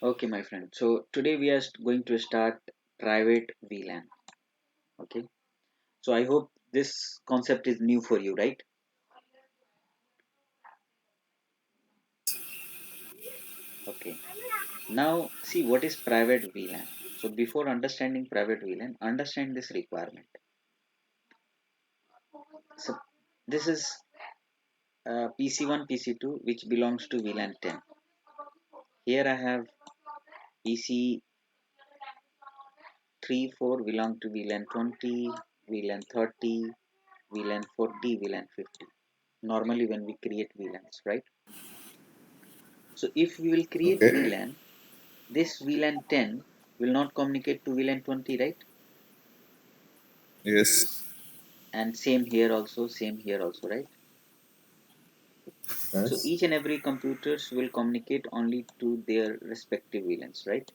Okay, my friend. So today we are going to start private VLAN. Okay. So I hope this concept is new for you, right? Okay. Now see what is private VLAN. So before understanding private VLAN, understand this requirement. So this is PC1, PC2, which belongs to VLAN 10. Here I have PC 3, 4 belong to VLAN 20, VLAN 30, VLAN 40, VLAN 50. Normally when we create VLANs, right? So if we will create Okay. VLAN, this VLAN 10 will not communicate to VLAN 20, right? Yes. And same here also, right? So Yes. each and every computers will communicate only to their respective VLANs, right?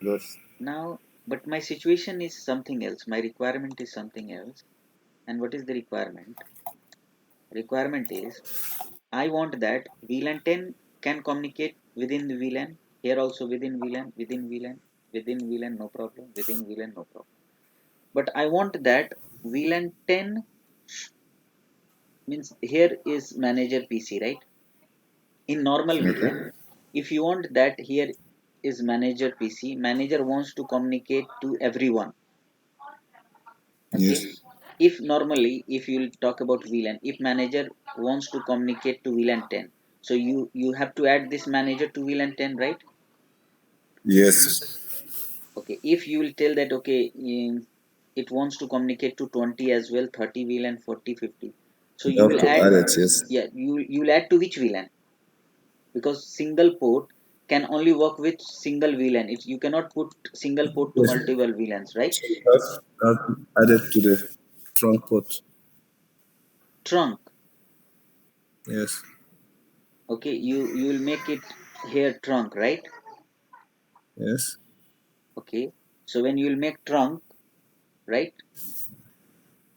Yes. Now, but my situation is something else. My requirement is something else. And what is the requirement? Requirement is I want that VLAN 10 can communicate within the VLAN, here also within VLAN, within VLAN, within VLAN, no problem, within VLAN, no problem. But I want that VLAN 10 means here is manager PC, right? In normal VLAN, Okay. if you want that here is manager PC, manager wants to communicate to everyone. Okay. Yes. If normally, if you talk about VLAN, if manager wants to communicate to VLAN 10, so you have to add this manager to VLAN 10, right? Yes. Okay. If you will tell that okay, it wants to communicate to 20 as well, 30 VLAN, 40, 50. So You you have will to add, add it. Yes. yeah, you will add to which VLAN? Because single port can only work with single VLAN. You cannot put single port to Yes. multiple VLANs, right? So you have to add it to the trunk port. Trunk. Yes. Okay, you will make it here trunk, right? Yes. Okay. So when you will make trunk, right?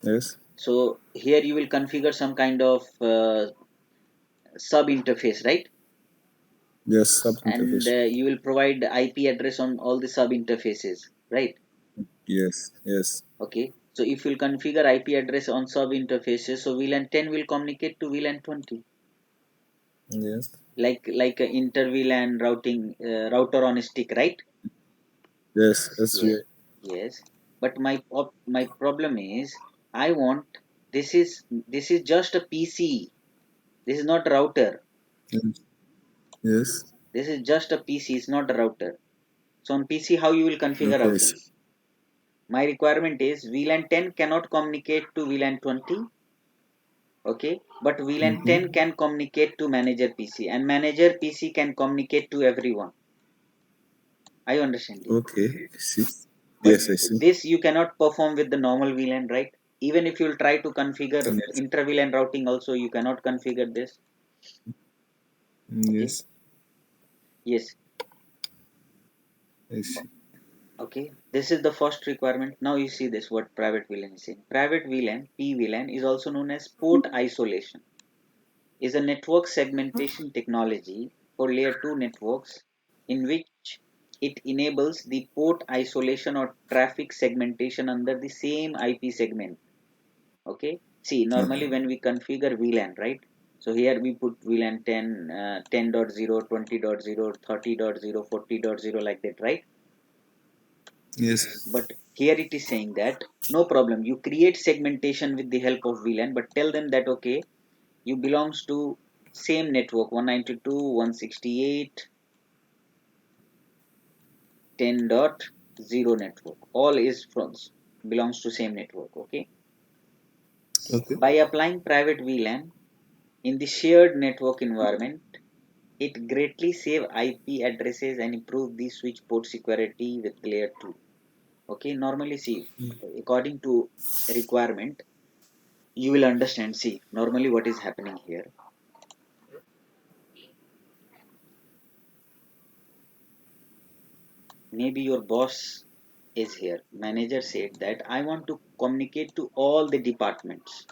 Yes. So here you will configure some kind of sub interface, right? Yes. Sub And interface. you will provide the IP address on all the sub interfaces, right? Yes. Yes. Okay. So if you'll configure IP address on sub interfaces, so VLAN 10 will communicate to VLAN 20, Yes. like a inter VLAN routing router on a stick, right? Yes. That's Yes, right. yes. But my problem is I want this is just a PC. This is not a router. Yes. Yes. This is just a PC. It's not a router. So on PC, how you will configure Okay. routing? My requirement is VLAN 10 cannot communicate to VLAN 20. Okay, but VLAN 10 Mm-hmm. can communicate to manager PC, and manager PC can communicate to everyone. I understand you. Okay. I see. But Yes, I see. this you cannot perform with the normal VLAN, right? Even if you will try to configure Yes. inter VLAN routing, also you cannot configure this. Okay. Yes. Yes. I see. Okay. This is the first requirement. Now you see this what private VLAN is saying. Private VLAN, PVLAN, is also known as port isolation. Is a network segmentation technology for layer 2 networks in which it enables the port isolation or traffic segmentation under the same IP segment. Okay. See, normally Okay. when we configure VLAN, right? So here we put VLAN 10, 10.0, 20.0, 30.0, 40.0 like that, right? Yes. But here it is saying that no problem. You create segmentation with the help of VLAN, but tell them that okay, you belongs to same network 192.168 10.0 network. All is from belongs to same network. Okay. Okay. By applying private VLAN in the shared network environment, it greatly save IP addresses and improve the switch port security with layer 2. Okay, normally see, according to requirement, you will understand. See, normally what is happening here. Maybe your boss is here. Manager said that I want to communicate to all the departments,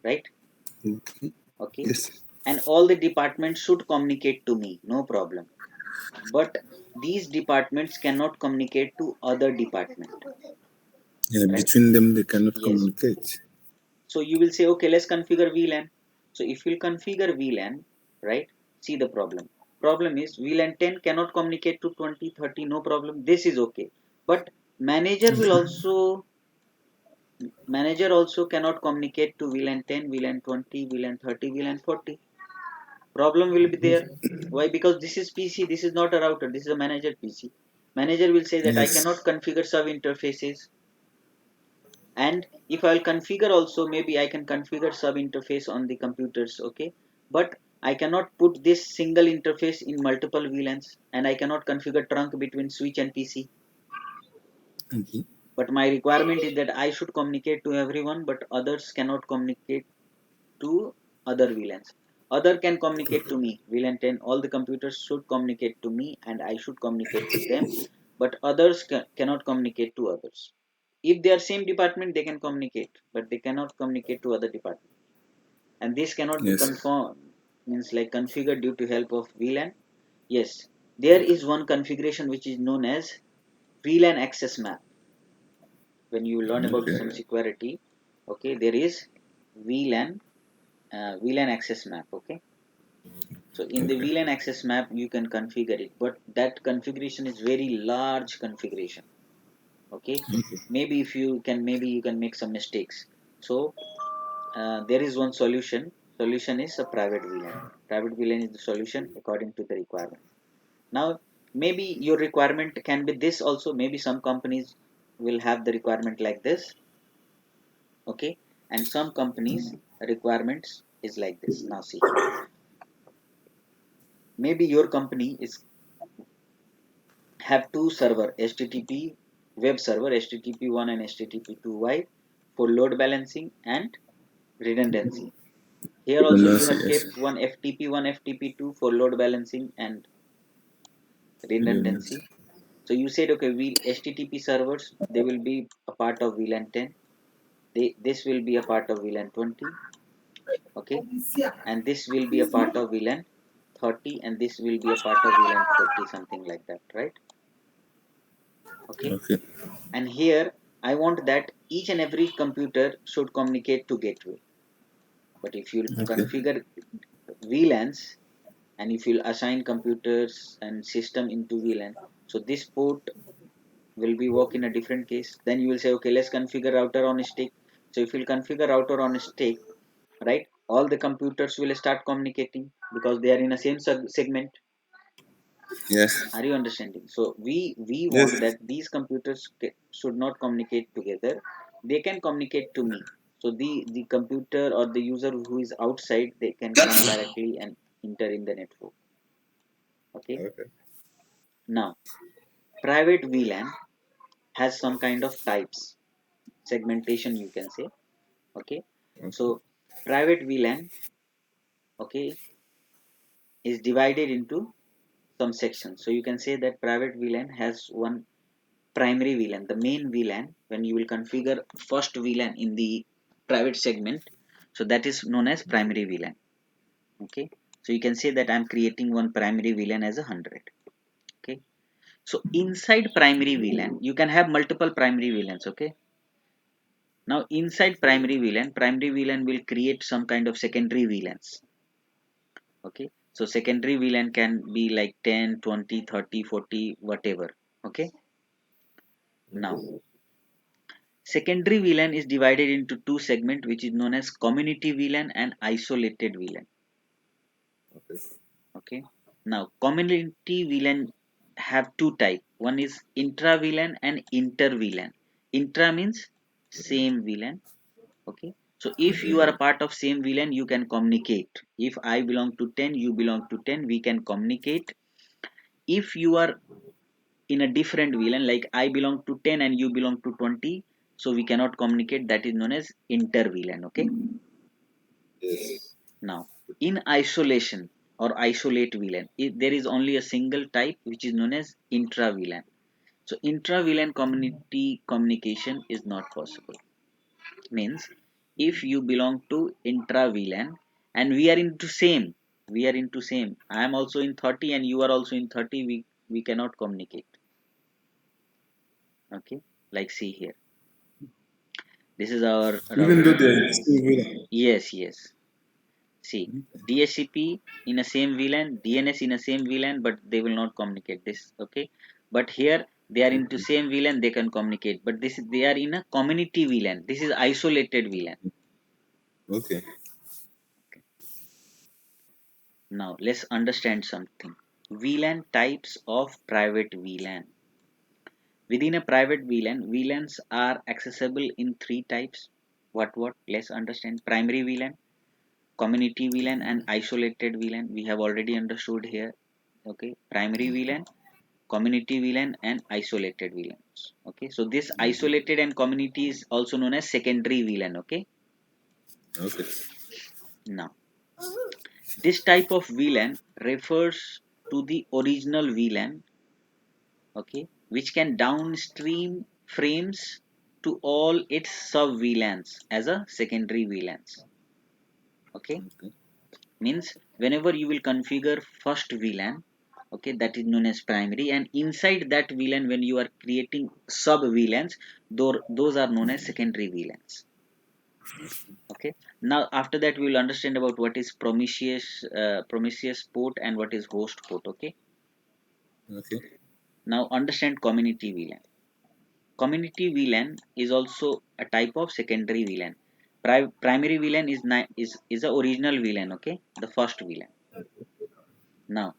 right? Okay. Okay. Yes. and all the departments should communicate to me, no problem. But these departments cannot communicate to other department, Yeah, right? between them they cannot Yes. communicate. So you will say, okay, let's configure VLAN. So if you configure VLAN, right? See the problem. Problem is VLAN 10 cannot communicate to 20, 30, no problem. This is okay. But manager also cannot communicate to VLAN 10, VLAN 20, VLAN 30, VLAN 40. Problem will be there. Why? Because this is PC, this is not a router, this is a manager PC. Manager will say that I Yes. cannot configure sub interfaces, and if I'll configure also, maybe I can configure sub interface on the computers, okay, but I cannot put this single interface in multiple VLANs, and I cannot configure trunk between switch and PC. Okay. But my requirement is that I should communicate to everyone, but others cannot communicate to other VLANs. Other can communicate to me. VLAN 10, all the computers should communicate to me and I should communicate to them, but others cannot communicate to others. If they are same department, they can communicate, but they cannot communicate to other department. And this cannot be Yes. confirmed, means like configured due to help of VLAN. Yes, there is one configuration which is known as VLAN access map. When you learn about Okay. some security, okay, there is VLAN VLAN access map, okay. So in the Okay. VLAN access map, you can configure it, but that configuration is very large configuration. Okay, Okay. maybe you can make some mistakes. So there is one solution. Solution is a private VLAN. Private VLAN is the solution according to the requirement. Now maybe your requirement can be this also. Maybe some companies will have the requirement like this. Okay, and some companies requirements is like this. Now see, maybe your company is have two server, HTTP web server, HTTP1 and HTTP2 for load balancing and redundancy. Here also you Redundancy, have yes. kept one FTP, one FTP2 for load balancing and Redundancy. redundancy. So you said, okay, we HTTP servers, they will be a part of VLAN 10. This will be a part of VLAN 20, okay, and this will be a part of VLAN 30, and this will be a part of VLAN 40, something like that, right? Okay, Okay. and here I want that each and every computer should communicate to gateway. But if you Okay. configure VLANs and if you assign computers and system into VLAN, so this port will be work in a different case. Then you will say, okay, let's configure router on a stick. So if you configure router on a stick, right, all the computers will start communicating because they are in the same segment. Yes. Are you understanding? So we want Yes. that these computers should not communicate together. They can communicate to me. So the computer or the user who is outside, they can come directly and enter in the network. Okay. Okay. Now private VLAN has some kind of types, segmentation you can say. Okay. Okay. So private VLAN, okay, is divided into some sections. So you can say that private VLAN has one primary VLAN, the main VLAN. When you will configure first VLAN in the private segment, so that is known as primary VLAN. Okay, so you can say that I'm creating one primary VLAN as 100. Okay, so inside primary VLAN you can have multiple primary VLANs. Okay, now inside primary VLAN will create some kind of secondary VLANs. Okay, so secondary VLAN can be like 10, 20, 30, 40, whatever. Okay, now secondary VLAN is divided into two segments, which is known as community VLAN and isolated VLAN. Okay. Okay. Now community VLAN have two type. One is intra VLAN and inter VLAN. Intra means same VLAN. Okay. So if you are a part of same VLAN, you can communicate. If I belong to 10, you belong to 10, we can communicate. If you are in a different VLAN, like I belong to 10 and you belong to 20, so we cannot communicate. That is known as inter VLAN. Okay. Yes. Now, in isolation or isolate VLAN, there is only a single type which is known as intra VLAN. So, intra VLAN community communication is not possible. Means, if you belong to intra VLAN and we are into same, We are into same. I am also in 30 and you are also in 30. We cannot communicate. Okay, like see here. This is our Even though router. they're still VLAN. Yes, yes. See, DHCP in a same VLAN, DNS in a same VLAN, but they will not communicate this. Okay, but here they are into same VLAN, they can communicate. But this they are in a community VLAN. This is isolated VLAN. Okay. Now let's understand something. VLAN types of private VLAN. Within a private VLAN, VLANs are accessible in three types. What? Let's understand. Primary VLAN, community VLAN, and isolated VLAN. We have already understood here. Okay, primary VLAN, community VLAN, and isolated VLANs. Okay, so this isolated and community is also known as secondary VLAN. Okay, Okay. now this type of VLAN refers to the original VLAN, okay, which can downstream frames to all its sub VLANs as a secondary VLANs. Okay, Okay. means whenever you will configure first VLAN, okay, that is known as primary, and inside that VLAN when you are creating sub VLANs, those are known as secondary VLANs. Okay, now after that we will understand about what is Prometheus port and what is host port. Okay, Okay. now understand community VLAN. Community VLAN is also a type of secondary VLAN. Primary VLAN is the original VLAN, okay, the first VLAN. Now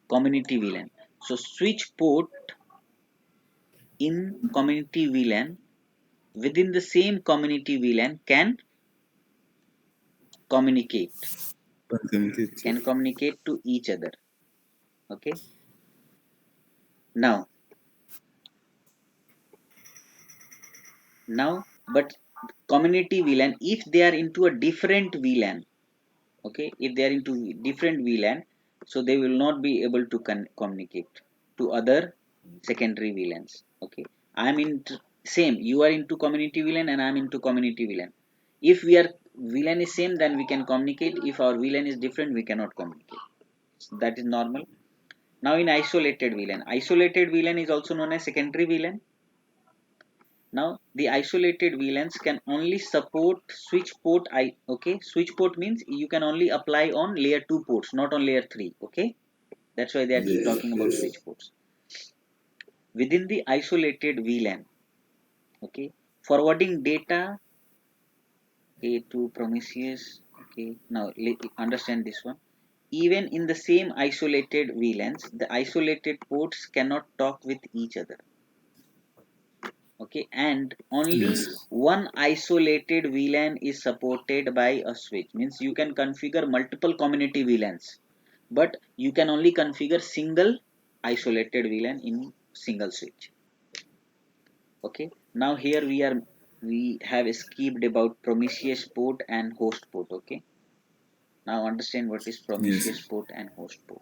community VLAN. So switch port in community VLAN within the same community VLAN communicate Can communicate. can communicate to each other. Okay. Now but community VLAN, if they are into a different VLAN, okay, if they are into different VLAN, so they will not be able to communicate to other secondary VLANs. Okay, I am in same, you are into community VLAN and I am into community VLAN. If we are VLAN is same, then we can communicate. If our VLAN is different, we cannot communicate. That is normal. Now in isolated VLAN is also known as secondary VLAN. Now the isolated VLANs can only support switch port. Okay, switch port means you can only apply on layer 2 ports, not on layer 3. Okay, that's why they are Yeah. talking about switch ports. Within the isolated VLAN, okay, forwarding data, okay, to Prometheus. Okay, now understand this one. Even in the same isolated VLANs, the isolated ports cannot talk with each other. Okay, and only Yes. one isolated VLAN is supported by a switch. Means you can configure multiple community VLANs, but you can only configure single isolated VLAN in single switch. Okay, now here we have skipped about Prometheus port and host port. Okay, now understand what is Yes. Prometheus port and host port.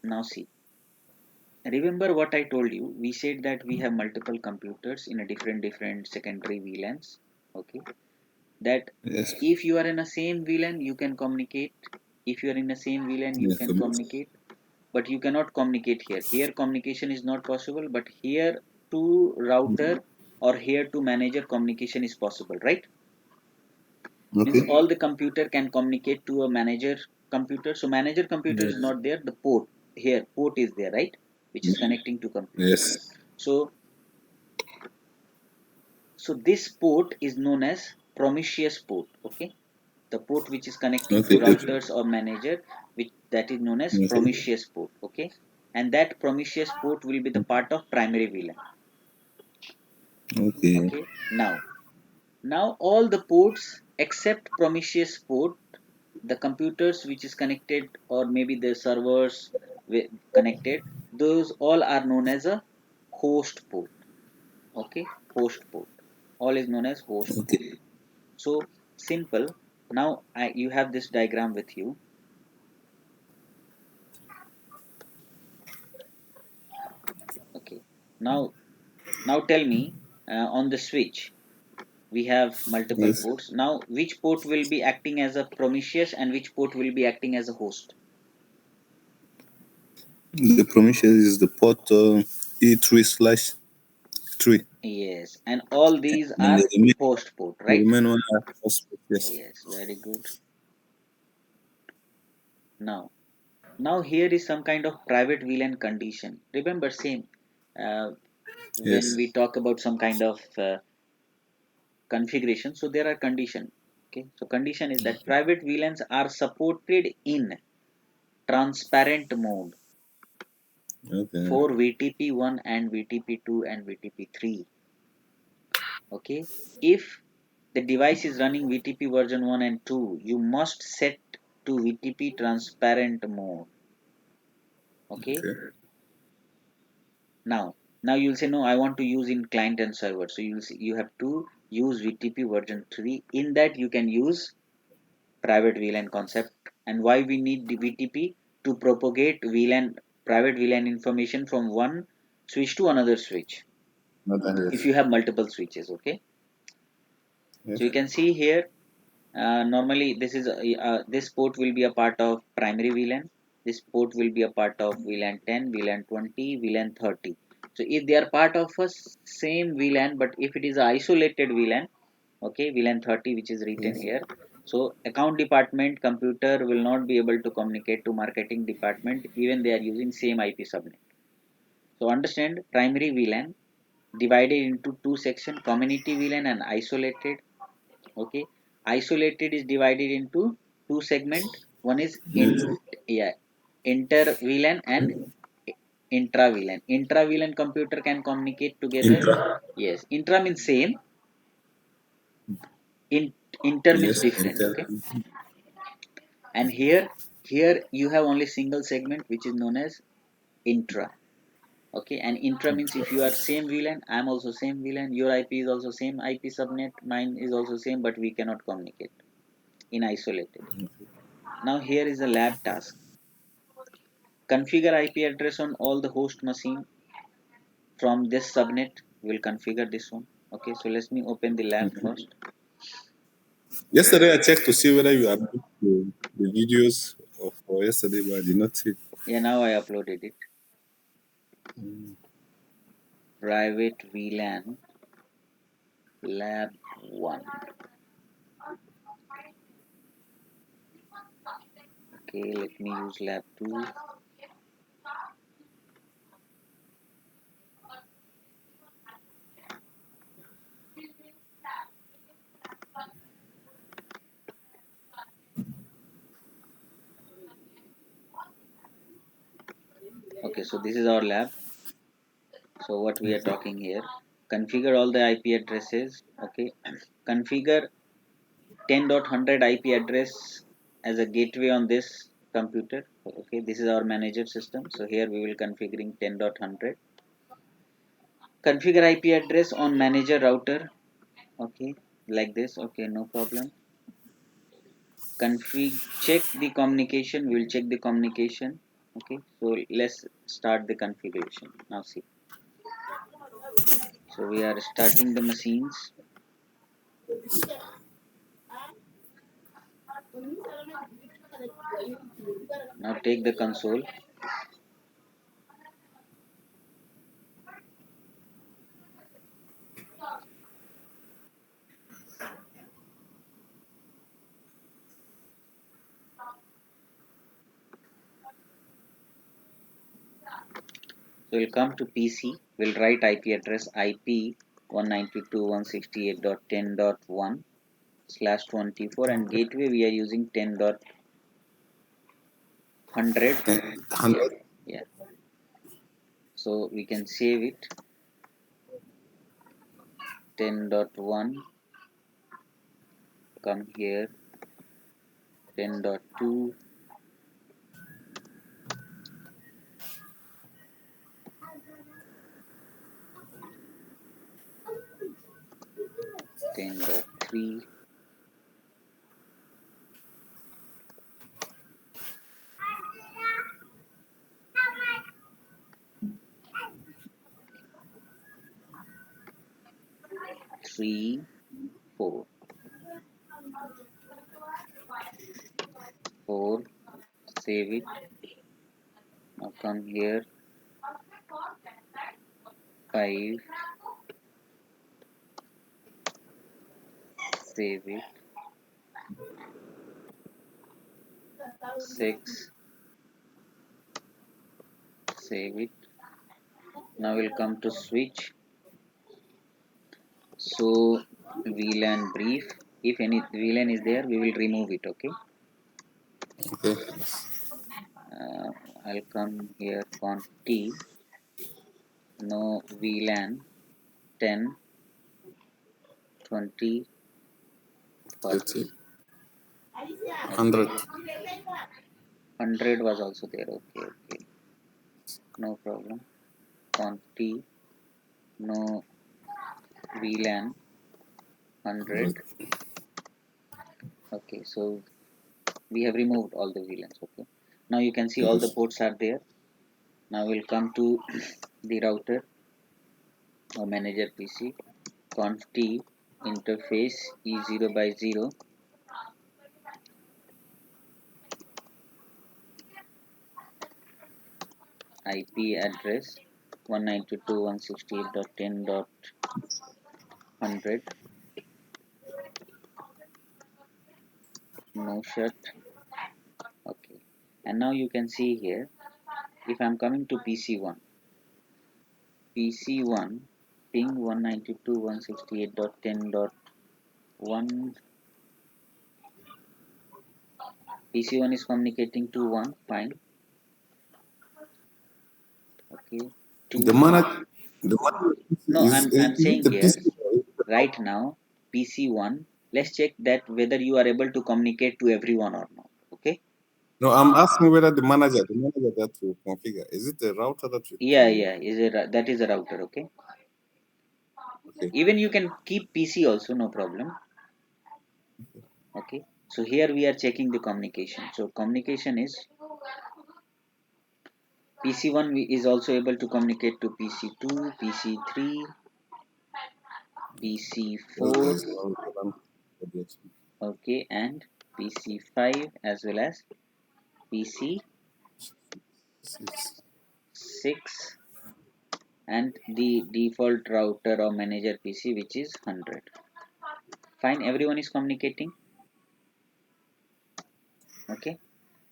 Now see, remember what I told you. We said that we have multiple computers in a different secondary VLANs. Okay, that Yes. if you are in a same VLAN you can communicate. If you are in the same VLAN you Yeah. can communicate, but you cannot communicate here communication is not possible, but here to router or here to manager communication is possible, right? Means Okay. all the computer can communicate to a manager computer. So manager computer is Yes. not there, the port is there, right, which is connecting to computer. Yes. So so this port is known as Prometheus port. Okay, the port which is connecting to Okay. Okay. routers or manager, which that is known as Okay. Prometheus port. Okay, and that Prometheus port will be the part of primary VLAN. Okay. Okay, now all the ports except Prometheus port, the computers which is connected or maybe the servers connected, those all are known as a host port. Okay, host port, all is known as host port. Okay. So simple. Now you have this diagram with you. Okay, now tell me, on the switch, We have multiple Yes. ports. Now, which port will be acting as a Prometheus and which port will be acting as a host? The Prometheus is the port E3/3. Yes, and all these And are host port, the right? remain one are host. Yes. Yes, very good. Now, here is some kind of private VLAN condition. Remember, same when Yes. we talk about some kind of configuration. So there are condition. Okay, so condition is that private VLANs are supported in transparent mode Okay. for VTP1 and VTP2 and VTP3. Okay, if the device is running VTP version 1 and 2, you must set to VTP transparent mode. Okay, Okay. now you'll say, no, I want to use in client and server. So you have to use VTP version 3. In that you can use private VLAN concept. And why we need the VTP? To propagate VLAN, private VLAN information from one switch to another switch Another if yes. you have multiple switches. Okay, so Yes. you can see here, normally this port will be a part of primary VLAN. This port will be a part of VLAN 10, VLAN 20, VLAN 30. So if they are part of a same VLAN, but if it is an isolated VLAN, okay, VLAN 30 which is written Yes. here, so account department computer will not be able to communicate to marketing department even they are using same IP subnet. So understand, primary VLAN divided into two sections: community VLAN and isolated. Okay, isolated is divided into two segment. One is Yes. yeah, inter VLAN and intra VLAN. Intra VLAN computer can communicate together. Intra. Yes, intra means same, in inter means Yes. different. Inter. Okay, and here you have only single segment which is known as intra. Okay, and intra means if you are same VLAN, I am also same VLAN, your IP is also same IP subnet, mine is also same, but we cannot communicate in isolated. Now here is a lab task: configure IP address on all the host machine from this subnet. We'll configure this one. Okay, so let me open the lab first. Yesterday I checked to see whether you upload the videos of for yesterday, but I did not see. Yeah, now I uploaded it. Private VLAN lab 1. Okay, let me use lab 2. Okay, so this is our lab. So what we are talking here: configure all the IP addresses. Okay, configure 10.100 IP address as a gateway on this computer. Okay, this is our manager system. So here we will configuring 10.100. Configure IP address on manager router. Okay, like this. Okay, no problem. Config, check the communication. We will check the communication. Okay, so let's start the configuration. Now see. So we are starting the machines. Now take the console. So we'll come to PC. We'll write IP address IP 192.168.10.1/24, and gateway we are using 10.100. Yeah, 100. yeah. So we can save it. 10.1. Come here. 10.2. 10.3. 3. 4. 4, save it. Now come here, 5, save it. 6, save it. Now we'll come to switch. So VLAN brief. If any VLAN is there, we will remove it. Okay. Okay. I'll come here. Conf T. No VLAN 10, 20, 40. 100. 100 was also there. Okay. Okay. No problem. Conf T. No VLAN 100. Okay. So we have removed all the VLANs. Okay. Now you can see all the Yes. ports are there. Now we'll come to the router or manager PC. Conf T interface E0 by 0, IP address 192.168.10.100, no shut. Okay, and now you can see here, if I'm coming to PC1, PC1 ping 192.168.10.1, PC1 is communicating to 1, fine. Okay, The 2, manager, the manager no, I'm is it saying the here, PC? right now, PC1, let's check that whether you are able to communicate to everyone or not. Okay. No, I'm asking whether the manager that will configure, is it the router that Yeah, will yeah, that is a router. Okay. okay. Even you can keep PC also, no problem. Okay. So here we are checking the communication. So communication is PC1 is also able to communicate to PC2, PC3, Because there PC4, is no relevant for the experience. okay, and PC5 as well as PC6 Six. and the default router or manager PC which is 100. Fine, everyone is communicating. Okay.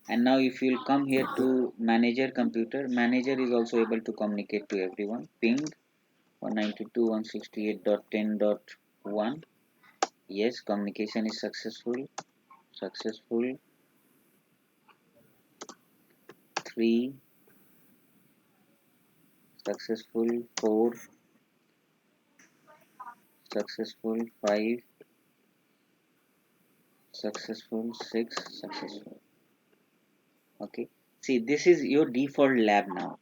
And now if you'll come here to manager computer, manager is also able to communicate to everyone. Ping 192.168.10.1. Yes, communication is successful. Successful. 3, successful. 4, successful. 5, successful. 6, successful. Okay. See, this is your default lab now.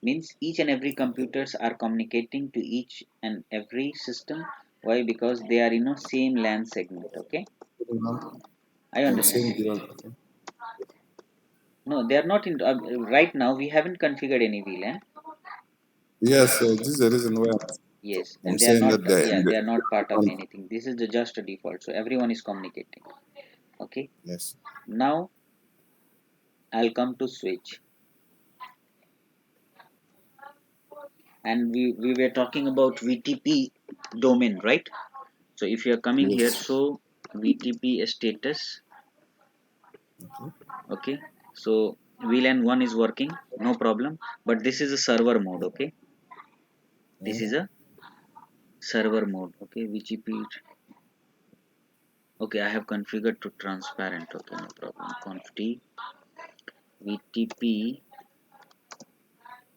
Means each and every computers are communicating to each and every system. Why? Because they are in a same LAN segment. Okay. I And understand. same deal. Okay. No, they are not in. Right now, we haven't configured any VLAN. Yes, so this is the reason why Yes, I'm and they are saying not. that they're Yeah, in they the are not part of one. anything. This is just a default. So everyone is communicating. Okay. Yes. Now I'll come to switch, and we were talking about VTP domain, right? So if you are coming here, Yes. so VTP status. Okay. Okay. So VLAN 1 is working, no problem. But this is a server mode. Okay. This is Yes. a server mode. Okay. VTP. Okay, I have configured to transparent. Okay, no problem. Conf T VTP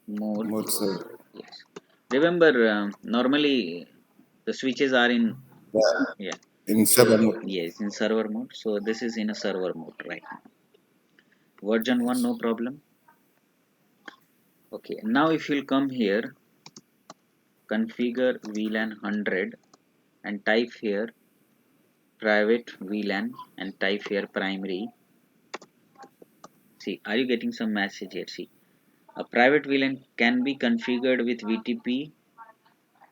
mode. Mode server. Yes. Remember, normally the switches are in, Yeah. yeah. In So server mode. yes, in server mode. So this is in a server mode right now. Version 1, Yes. no problem. Okay. Now if you'll come here, configure VLAN 100 and type here private VLAN and type here primary. See, are you getting some message here? See, a private VLAN can be configured with VTP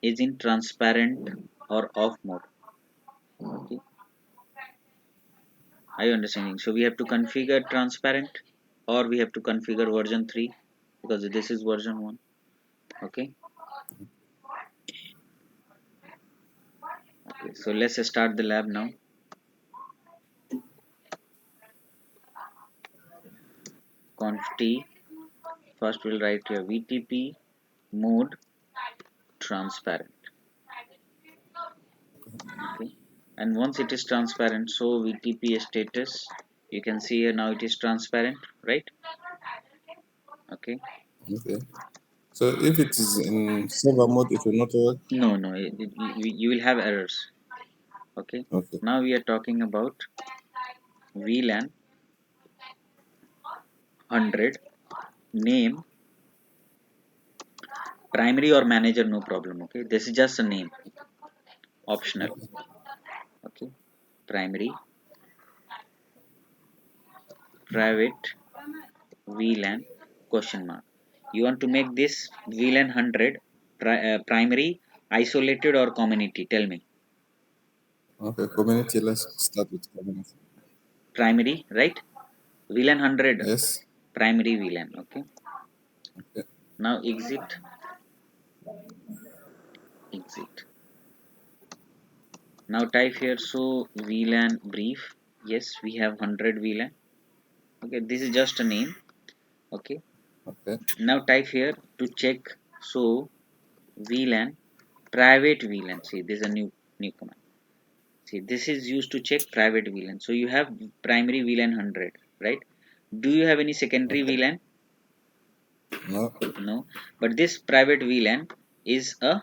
is in transparent or off mode. Okay. Are you understanding? So we have to configure transparent, or we have to configure version 3, because this is version 1. Okay. Okay, so let's start the lab now. Conf t, first we'll write here VTP mode transparent. Okay, and once it is transparent, so VTP status, you can see here now it is transparent, right? Okay. Okay. So if it is in server mode, it will not work. No, you will have errors. Okay. Okay. Now we are talking about VLAN 100 name primary or manager, no problem. Okay, this is just a name, optional. Okay. Okay, primary private VLAN question mark. You want to make this VLAN 100 primary, isolated, or community? Tell me. Okay. Community. Let's start with community. Primary, right? VLAN 100 Yes. primary VLAN. Okay. Okay. Now exit, exit. Now type here, so VLAN brief. Yes, we have 100 VLAN. Okay, this is just a name. Okay. Okay. Now type here to check, so VLAN private VLAN. See, this is a new command. See, this is used to check private VLAN. So you have primary VLAN 100, right? Do you have any secondary Okay. VLAN? No. No. But this private VLAN is a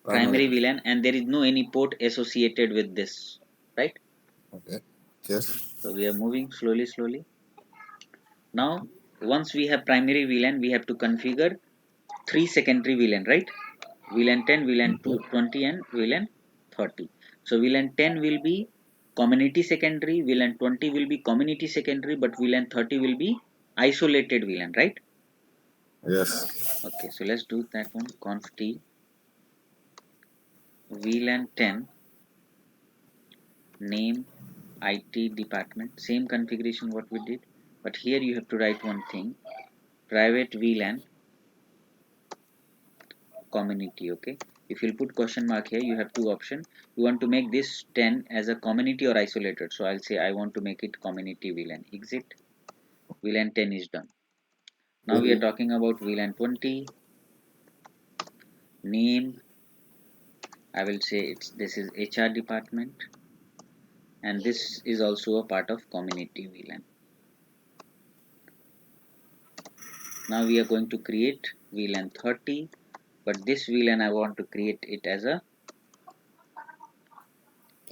primary Primary. VLAN, and there is no any port associated with this, right? Okay. Yes. So we are moving slowly. Now, once we have primary VLAN, we have to configure 3 secondary VLAN, right? VLAN 10, VLAN Okay. 20, and VLAN 30. So VLAN 10 will be community secondary, VLAN 20 will be community secondary, but VLAN 30 will be isolated VLAN, right? Yes. Okay, so let's do that one. Conf t VLAN 10 name IT department, same configuration what we did, but here you have to write one thing: private VLAN community. Okay, if you'll put question mark here, you have two options. You want to make this 10 as a community or isolated, so I'll say I want to make it community VLAN. Exit. VLAN 10 is done. Now we are Okay. talking about VLAN 20 name. I will say this is HR department, and this is also a part of community VLAN. Now we are going to create VLAN 30, but this VLAN I want to create it as a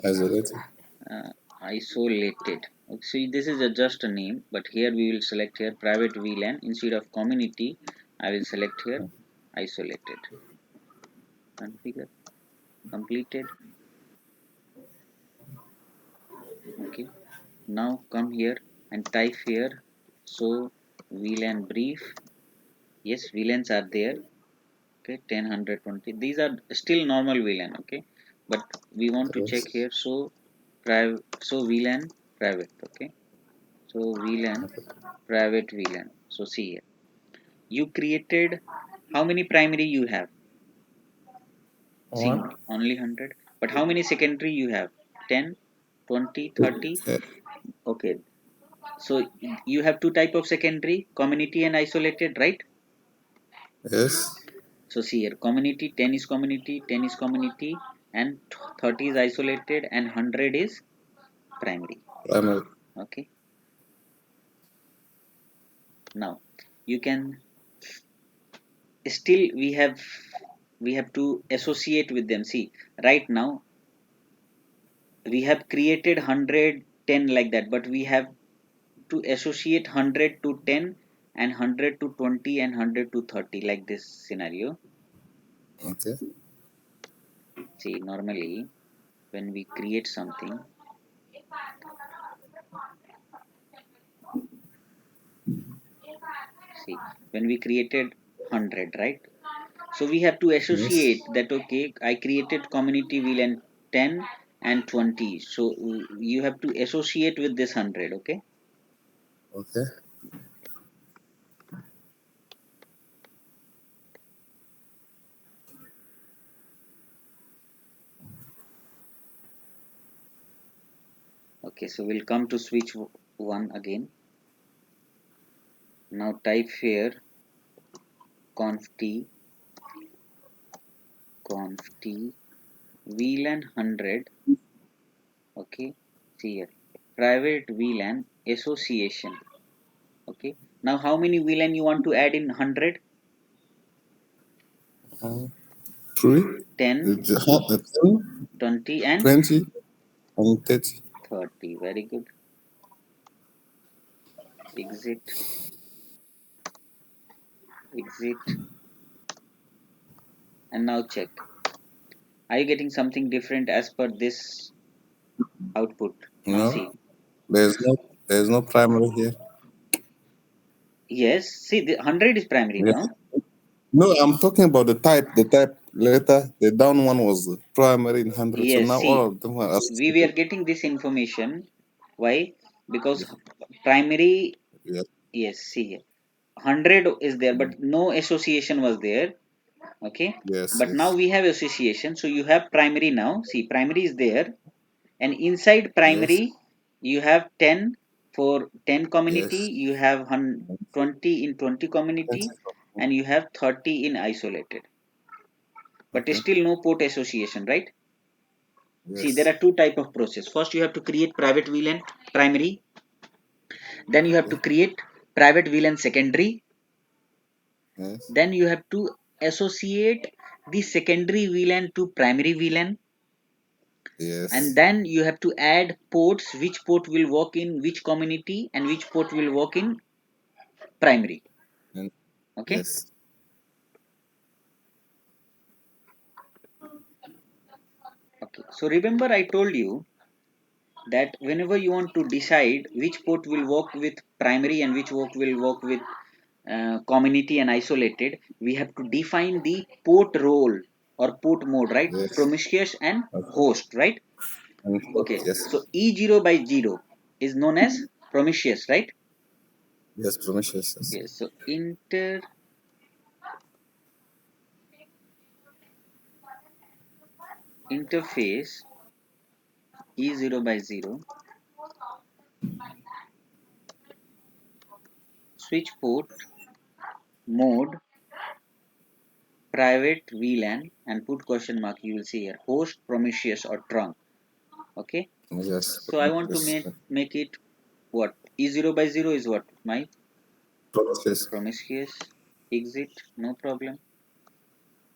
Isolated. uh, isolated. Okay, so this is just a name, but here we will select here private VLAN instead of community. I will select here isolated. Configure, completed. Okay, now come here and type here, so VLAN brief. Yes, VLANs are there. Okay, 10, 120, these are still normal VLAN. Okay, but we want to check Yes. here, so VLAN private. Okay, so VLAN Okay. private VLAN. So see here, you created how many primary you have? See, One. only 100, but how many secondary you have? 10, 20, 30. Yeah. Okay, so you have two type of secondary, community and isolated, right? Yes. So see here, community 10 is community, 10 is community, and 30 is isolated, and 100 is primary. Primary. Okay, now you can still, we have to associate with them. See, right now we have created 100, 10 like that, but we have to associate 100 to 10 and 100 to 20 and 100 to 30, like this scenario. Okay. See, normally when we create something, see, when we created 100, right? So we have to associate Yes. that, okay, I created community VLAN 10 and 20. So you have to associate with this 100. Okay. Okay. Okay. So we'll come to switch 1 again. Now type here conf t VLAN 100. Okay. See here. Private VLAN association. Okay. Now how many VLAN you want to add in 100? Uh, 3. 10, It's 10, 20 and 20, and 30. 30. Very good. Exit, exit, and now check. Are you getting something different as per this output? Now see. No, there's no primary here. Yes, see the 100 is primary Yeah. now. No, I'm talking about the type. The type later, the down one was primary in 100. So Yes, now all see, of them are we were associated. getting this information. Why? Because primary, Yeah. yes, see here. 100 is there, but no association was there. Okay. Yes, But now yes. we have association. So you have primary now. See, primary is there. And inside Yes. primary, you have 10 for 10 community, Yes. you have 20 in 20 community, and you have 30 in isolated. But Okay. still no port association, right? See, there Yes. are two type of process. First, you have to create private VLAN primary. Then you have to Okay. create private VLAN secondary. Yes. Then you have to associate the secondary VLAN to primary VLAN. And Yes. then you have to add ports, which port will work in which community and which port will work in primary. And Okay. yes. Okay. So remember I told you that whenever you want to decide which port will work with primary and which port will work with community and isolated, we have to define the port role or port mode, right? Yes. Promiscuous and Okay. host, right? And Okay. yes. So E0 by 0 is known as promiscuous, right? Yes, promiscuous. Yes. Yes. So interface E0 by 0 switch port mode private VLAN and put question mark, you will see here host promiscuous or trunk. Okay. Yes. So I want to Yes. make it what E0 by 0 is what my Promiscuous. promiscuous. Exit, no problem.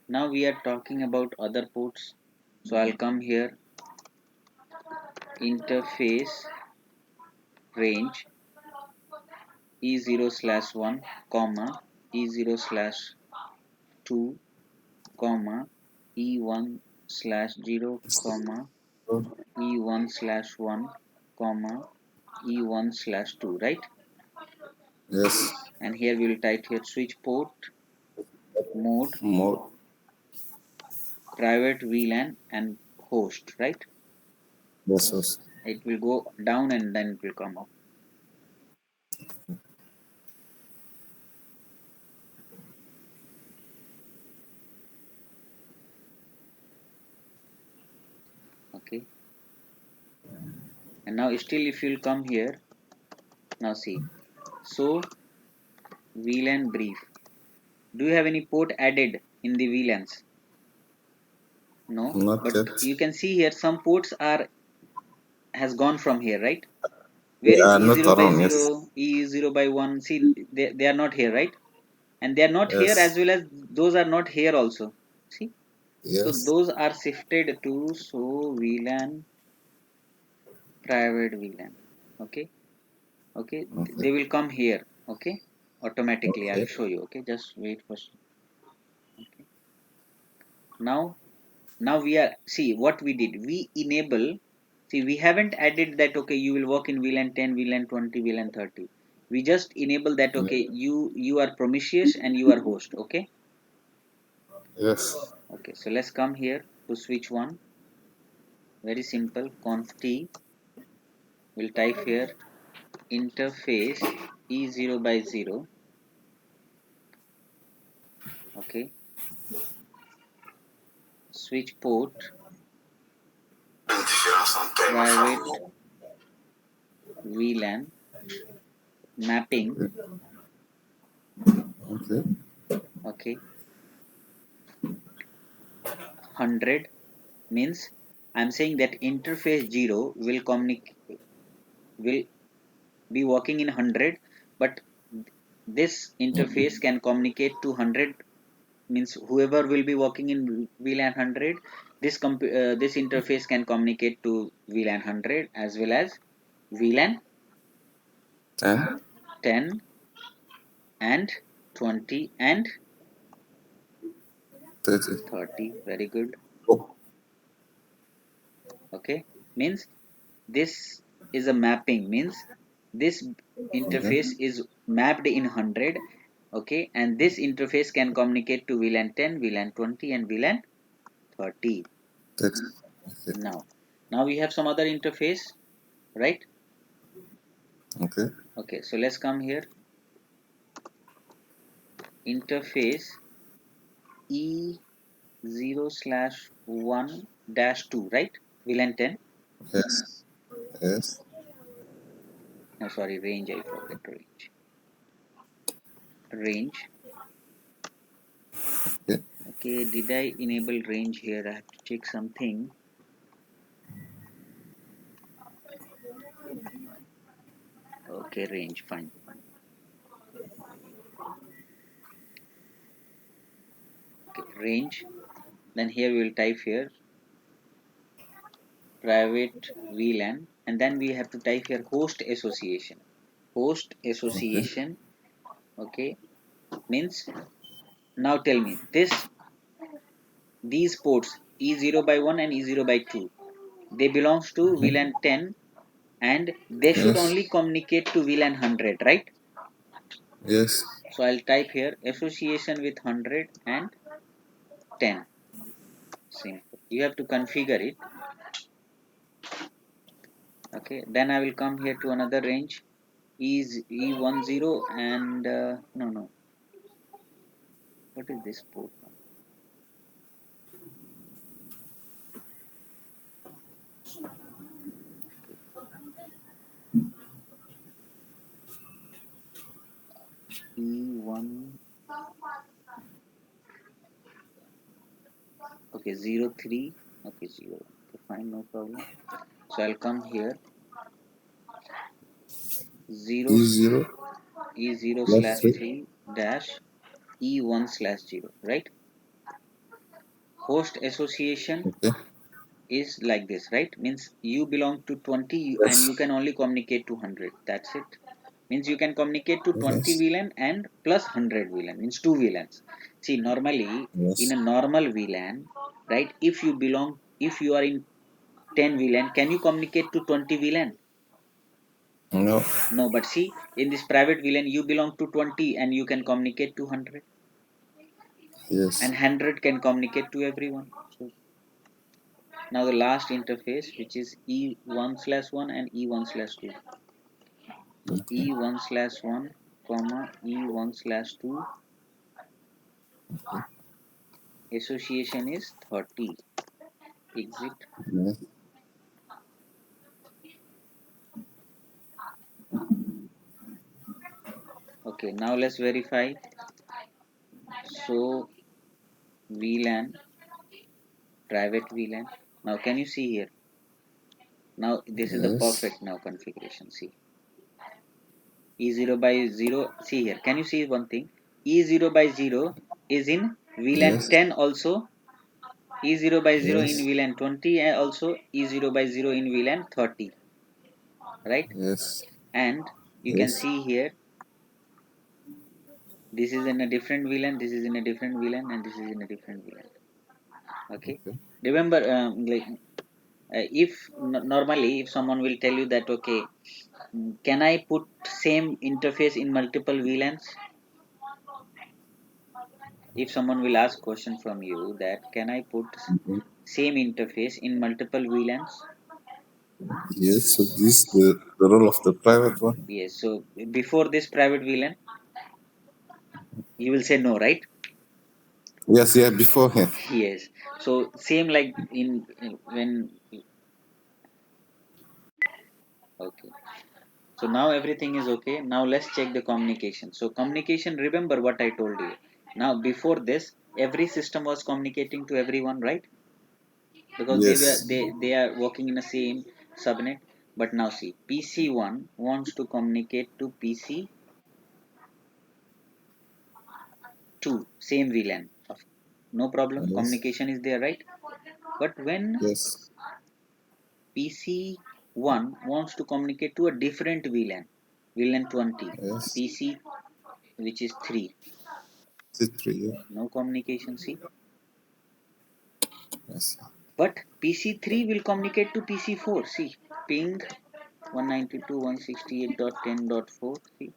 Now we are talking about other ports. So I'll come here interface range E0 slash 1 comma E0 slash 2 comma E1 slash 0 comma E1 slash 1 comma E1 slash 2, right? Yes. And here we will type here switch port mode More. private VLAN and host, right? Yes. Yes. It will go down and then it will come up. Okay. And now still if you'll come here, now see. So VLAN brief. Do you have any port added in the VLANs? No. Not But yet. you can see here some ports are has gone from here, right? They Where is are not E0 by around. Yes. 0, E0 by 1? See, they are not here, right? And they are not here as Yes. well as those are not here also. See? So Yes. those are shifted to so VLAN, private VLAN. Okay. Okay. Okay. They will come here. Okay. Automatically. I'll Okay. show you. Okay. Just wait for. Okay. Now we are, see what we did. We enable, see we haven't added that, okay, you will work in VLAN 10, VLAN 20, VLAN 30. We just enable that, Yeah. okay, you are promiscuous and you are host. Okay. Yes. Okay. So let's come here to switch 1. very simple, conf t, we'll type here interface E0 by 0, okay, switch port, private VLAN, mapping, okay, 100 means I'm saying that interface 0 will be working in 100, but this interface can communicate to 100, means whoever will be working in VLAN 100, this interface can communicate to VLAN 100 as well as VLAN 10. 10 and 20 and 30. Very good. Oh, Okay, means this is a mapping, means this interface is mapped in 100, okay, and this interface can communicate to VLAN 10, VLAN 20 and VLAN 30. 30. Now we have some other interface, right? Okay. Okay, so let's come here, interface E0/1-2, right? VLAN 10. Yes. Yes. No, sorry, range, I forget range. Okay. Okay, did I enable range here? I have to check something. Okay, range, fine. Okay, range. Then here we will type here private VLAN, and then we have to type here host association. Host Okay. association, okay, means now tell me these ports E0 by 1 and E0 by 2, they belongs to VLAN 10 and they should Yes. only communicate to VLAN 100, right? Yes. So I'll type here association with 100 and 10. Simple. You have to configure it. Okay, then I will come here to another range is E10 and no, what is this port? E1, okay, 03, okay, 0, okay, fine, no problem. So I'll come here 0 E0 E0 plus slash 3. 3 dash E1 slash 0, right? Host association Okay. is like this, right? Means you belong to 20 and Yes. you can only communicate to 100. That's it. Means you can communicate to 20 Yes. VLAN and plus 100 VLAN, means 2 VLANs. See, normally in Yes. a normal VLAN, right? If you are in 10 VLAN, can you communicate to 20 VLAN? No. No, but see, in this private VLAN, you belong to 20 and you can communicate to 100, Yes. and 100 can communicate to everyone. So now the last interface, which is E1/1 and E1/2. Okay. E1/1, comma E1/2, association is 30. Exit. Yes. Okay, now let's verify. So VLAN, private VLAN. Now can you see here? Now this is the Yes. perfect now configuration. See, E0 by 0. See here. Can you see one thing? E0 by 0 is in VLAN Yes. 10 also. E0 by 0 in Yes. VLAN 20 and also E0 by 0 in VLAN 30. Right? Yes. And you can Yes. see here, this is in a different VLAN, this is in a different VLAN, and this is in a different VLAN. Okay. Okay. Remember, if normally if someone will tell you that, okay, can I put same interface in multiple VLANs? if someone will ask question from you that can I put same interface in multiple VLANs? Yes, so this the role of the private one. Yes. So before this private VLAN, you will say no, right? Yes, yeah, beforehand. Yes. So same like in when okay. So now everything is okay. Now let's check the communication. So communication, remember what I told you. Now before this, every system was communicating to everyone, right? Because Yes, they are working in the same subnet. But now see, PC1 wants to communicate to PC2, same VLAN. No problem, yes, communication is there, right? But when yes, PC1 wants to communicate to a different VLAN, VLAN 20, yes. PC which is 3, C3, yeah. no communication, see. Yes. But PC3 will communicate to PC4, see, ping 192.168.10.4, see.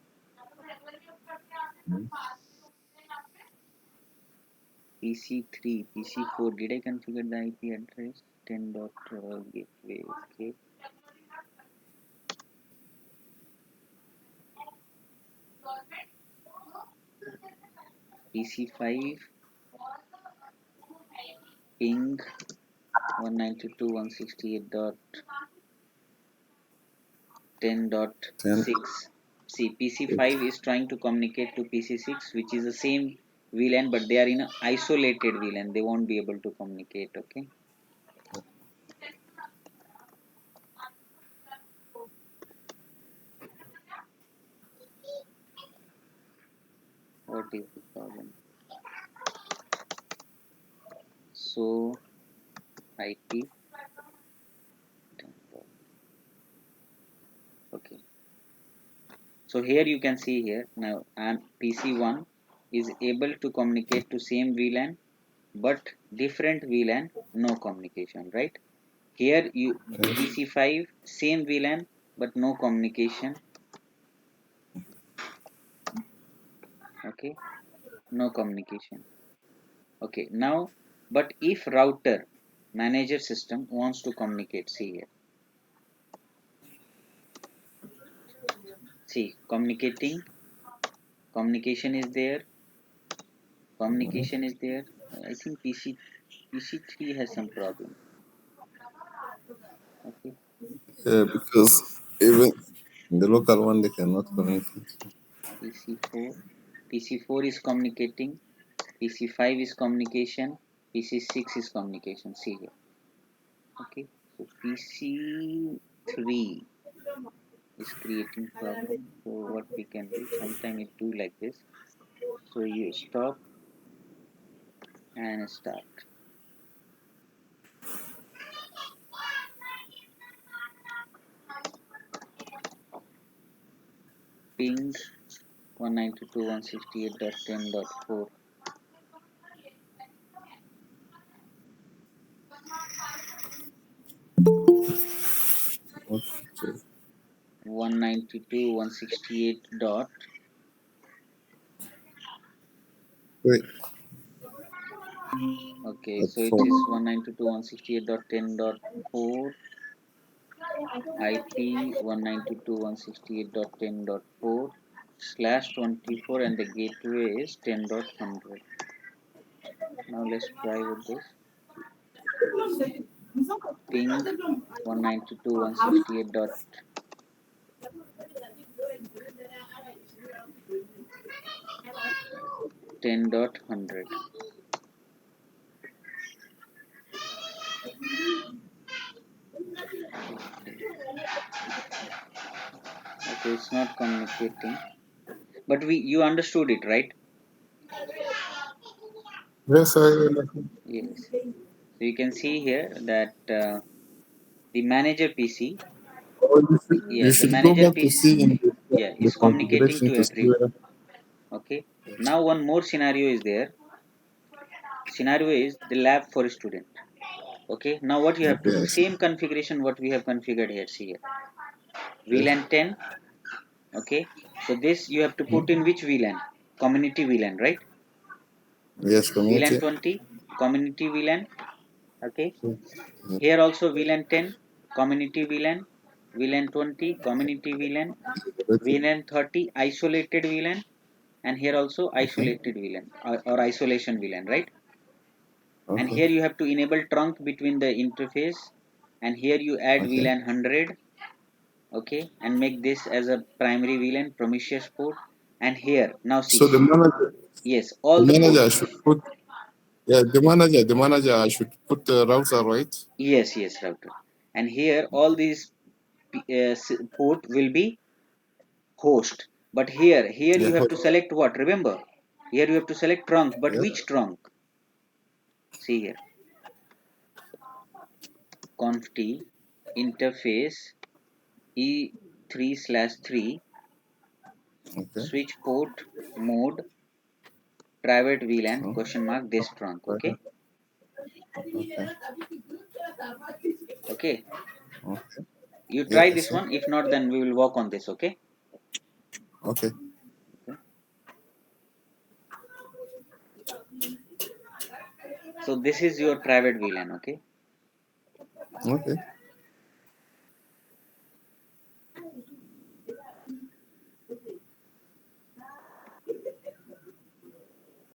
Mm. PC3, PC4, did I configure the IP address? 10 dot gateway, okay. PC5, ping 10. 192.168.10.6. See, Yes. PC5 is trying to communicate to PC6, which is the same VLAN, but they are in an isolated VLAN. They won't be able to communicate, okay. What is the problem? So, IP, okay. So here you can see here now, and PC1 is able to communicate to same VLAN, but different VLAN, no communication, right? Here you Yes. PC5 same VLAN but no communication, okay, no communication, okay. Now but if router manager system wants to communicate, see here, see communication is there, communication is there. I think PC3 has some problem, okay. Yeah, because even the local one they cannot communicate. PC4, PC4 is communicating, PC5 is communication, PC6 is communication, see here, okay. So PC3 is creating problem, so what we can do, sometime it do like this. So you stop and start, ping 192.168.10.4, Okay. 192.168 dot, Wait, okay, at so it is 4. 192.168.10.4, IP 192.168.10.4 slash 24, and the gateway is 10.100. Now let's try with this. Ping 192.168.10.100. Okay, it's not communicating. But you understood it, right? Yes, I. Yes. So you can see here that the manager PC, Or you yes, the should go manager back to PC, see in yeah, the is communicating configuration to to see everyone. whether. Okay. Yes. Now one more scenario is there. Scenario is the lab for a student. Okay. Now what you have to Okay, do? I see. Same configuration what we have configured here. See here. Yes. VLAN 10. Okay. So this you have to put Mhm. in which VLAN? Community VLAN, right? Yes, VLAN community. 20, community VLAN. Okay. Yeah. Here also VLAN 10, community VLAN. VLAN 20, community VLAN. VLAN 30, isolated VLAN. And here also Okay. isolated VLAN or isolation VLAN, right? And Okay. here you have to enable trunk between the interface, and here you add Okay. VLAN 100, okay, and make this as a primary VLAN Prometheus port. And here now see, So yes, all the the manager ports. should put, yeah, the manager should put the router, right? Yes, yes, router. And here all these port will be host. But here Yeah. you have to select what? Remember, here you have to select trunk. But Yeah. which trunk? See here, conft interface E3/3 Okay. switch port mode private VLAN Oh, question mark this trunk. Okay, okay. Okay. okay. Okay. You Yeah, try I this see. one. If not, then we will work on this. Okay. Okay. So this is your private VLAN. Okay. Okay.